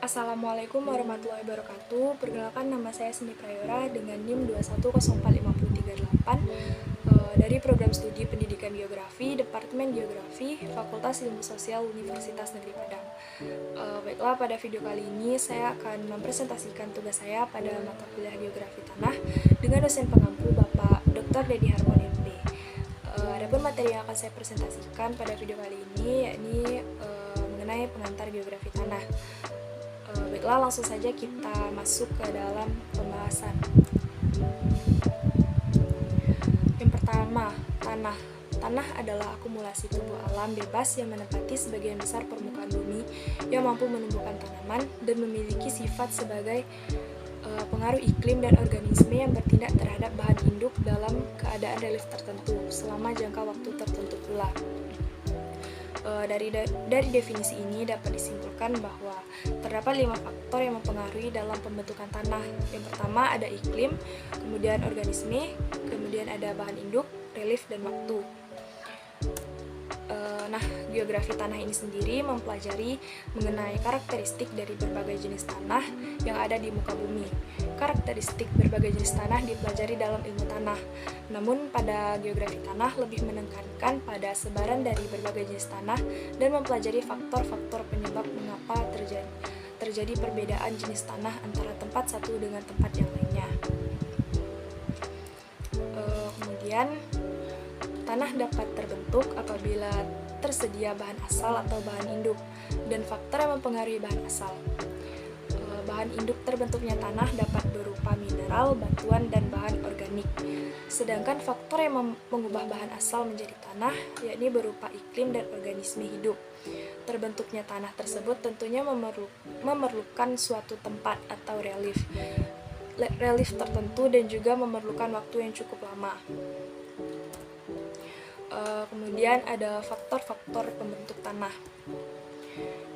Assalamualaikum warahmatullahi wabarakatuh. Perkenalkan, nama saya Seni Prayora dengan NIM 2104538 dari Program Studi Pendidikan Geografi, Departemen Geografi, Fakultas Ilmu Sosial Universitas Negeri Padang. Baiklah, pada video kali ini saya akan mempresentasikan tugas saya pada mata kuliah Geografi Tanah dengan dosen pengampu Bapak Dr. Dedi Harmon MD. Adapun materi yang akan saya presentasikan pada video kali ini yakni mengenai pengantar geografi tanah. Baiklah, langsung saja kita masuk ke dalam pembahasan. Yang pertama, tanah. Tanah adalah akumulasi tubuh alam bebas yang menempati sebagian besar permukaan bumi yang mampu menumbuhkan tanaman dan memiliki sifat sebagai pengaruh iklim dan organisme yang bertindak terhadap bahan induk dalam keadaan relief tertentu selama jangka waktu tertentu pula. Dari definisi ini dapat disimpulkan bahwa terdapat 5 faktor yang mempengaruhi dalam pembentukan tanah. Yang pertama ada iklim, kemudian organisme, kemudian ada bahan induk, relief, dan waktu. Geografi tanah ini sendiri mempelajari mengenai karakteristik dari berbagai jenis tanah yang ada di muka bumi. Karakteristik berbagai jenis tanah dipelajari dalam ilmu tanah. Namun pada geografi tanah lebih menekankan pada sebaran dari berbagai jenis tanah dan mempelajari faktor-faktor penyebab mengapa terjadi perbedaan jenis tanah antara tempat satu dengan tempat yang lainnya. Kemudian tanah dapat terbentuk apabila tersedia bahan asal atau bahan induk, dan faktor yang mempengaruhi bahan asal. Bahan induk terbentuknya tanah dapat berupa mineral, batuan, dan bahan organik. Sedangkan faktor yang mengubah bahan asal menjadi tanah yakni berupa iklim dan organisme hidup. Terbentuknya tanah tersebut tentunya memerlukan suatu tempat atau relief tertentu dan juga memerlukan waktu yang cukup lama. Kemudian ada faktor-faktor pembentuk tanah.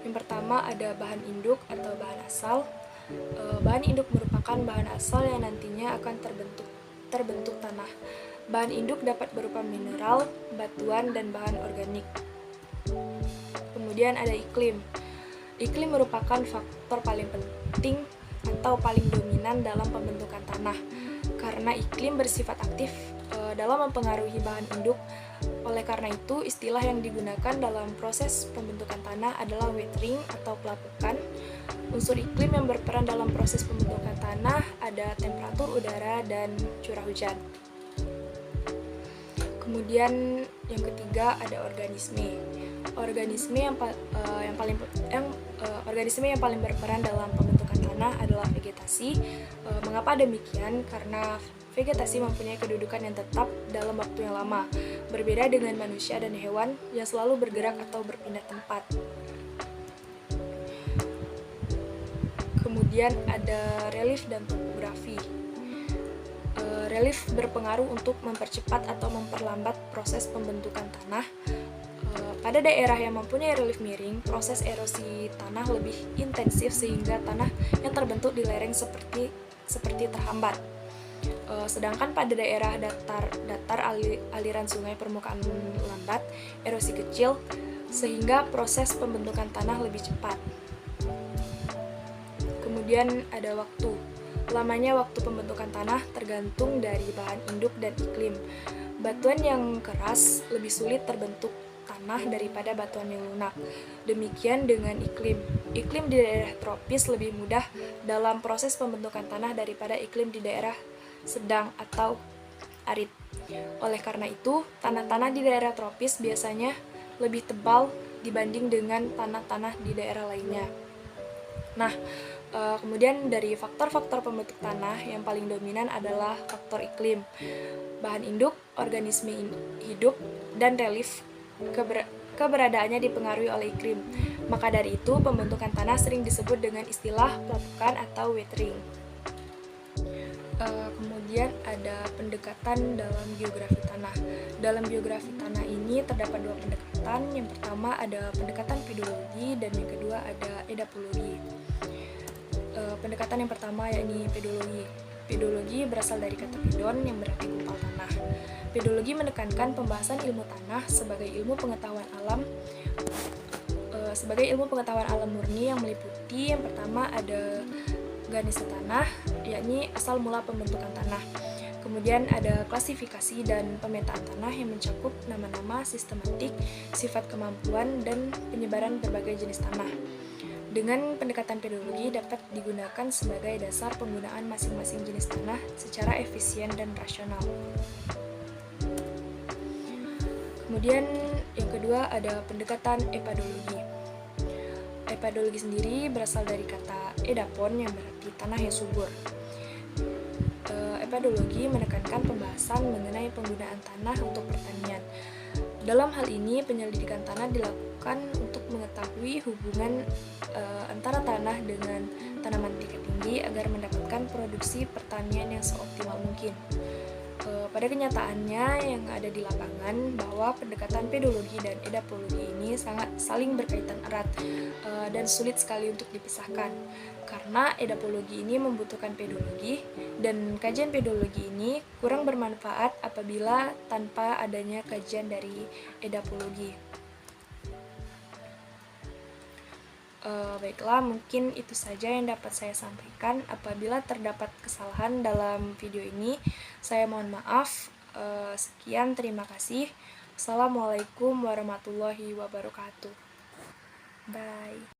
Yang pertama ada bahan induk atau bahan asal. Bahan induk merupakan bahan asal yang nantinya akan terbentuk tanah. Bahan induk dapat berupa mineral, batuan, dan bahan organik. Kemudian ada iklim. Iklim merupakan faktor paling penting atau paling dominan dalam pembentukan tanah, karena iklim bersifat aktif dalam mempengaruhi bahan induk. Oleh karena itu, istilah yang digunakan dalam proses pembentukan tanah adalah weathering atau pelapukan. Unsur iklim yang berperan dalam proses pembentukan tanah ada temperatur udara dan curah hujan. Kemudian yang ketiga ada organisme. Organisme yang paling berperan dalam pembentukan tanah adalah vegetasi. Mengapa demikian? Karena vegetasi mempunyai kedudukan yang tetap dalam waktu yang lama, berbeda dengan manusia dan hewan yang selalu bergerak atau berpindah tempat. Kemudian ada relief dan topografi. Relief berpengaruh untuk mempercepat atau memperlambat proses pembentukan tanah. Pada daerah yang mempunyai relief miring, proses erosi tanah lebih intensif sehingga tanah yang terbentuk di lereng seperti terhambat. Sedangkan pada daerah datar aliran sungai permukaan lambat, erosi kecil, sehingga proses pembentukan tanah lebih cepat. Kemudian ada waktu. Lamanya waktu pembentukan tanah tergantung dari bahan induk dan iklim. Batuan yang keras lebih sulit terbentuk tanah daripada batuan yang lunak. Demikian dengan iklim. Iklim di daerah tropis lebih mudah dalam proses pembentukan tanah daripada iklim di daerah sedang atau arid. Oleh karena itu, tanah-tanah di daerah tropis biasanya lebih tebal dibanding dengan tanah-tanah di daerah lainnya. Kemudian dari faktor-faktor pembentuk tanah yang paling dominan adalah faktor iklim, bahan induk, organisme hidup, dan relief. Keberadaannya dipengaruhi oleh iklim. Maka dari itu, pembentukan tanah sering disebut dengan istilah pelapukan atau weathering. Kemudian ada pendekatan dalam geografi tanah. Dalam geografi tanah ini terdapat 2 pendekatan. Yang pertama ada pendekatan pedologi dan yang kedua ada edapologi. Pendekatan yang pertama yakni pedologi. Pedologi berasal dari kata pedon yang berarti gumpal tanah. Pedologi menekankan pembahasan ilmu tanah sebagai ilmu pengetahuan alam sebagai ilmu pengetahuan alam murni yang meliputi yang pertama ada ganis tanah, yakni asal mula pembentukan tanah. Kemudian ada klasifikasi dan pemetaan tanah yang mencakup nama-nama, sistematik, sifat kemampuan, dan penyebaran berbagai jenis tanah. Dengan pendekatan pedologi dapat digunakan sebagai dasar penggunaan masing-masing jenis tanah secara efisien dan rasional. Kemudian yang kedua ada pendekatan epadologi. Epadologi sendiri berasal dari kata edapon yang berarti tanah yang subur. Epadologi menekankan pembahasan mengenai penggunaan tanah untuk pertanian. Dalam hal ini, penyelidikan tanah dilakukan untuk mengetahui hubungan antara tanah dengan tanaman tingkat tinggi agar mendapatkan produksi pertanian yang seoptimal mungkin. Pada kenyataannya yang ada di lapangan bahwa pendekatan pedologi dan edapologi ini sangat saling berkaitan erat dan sulit sekali untuk dipisahkan karena edapologi ini membutuhkan pedologi dan kajian pedologi ini kurang bermanfaat apabila tanpa adanya kajian dari edapologi. Baiklah, mungkin itu saja yang dapat saya sampaikan. Apabila terdapat kesalahan dalam video ini, saya mohon maaf. Sekian, terima kasih. Assalamualaikum warahmatullahi wabarakatuh. Bye.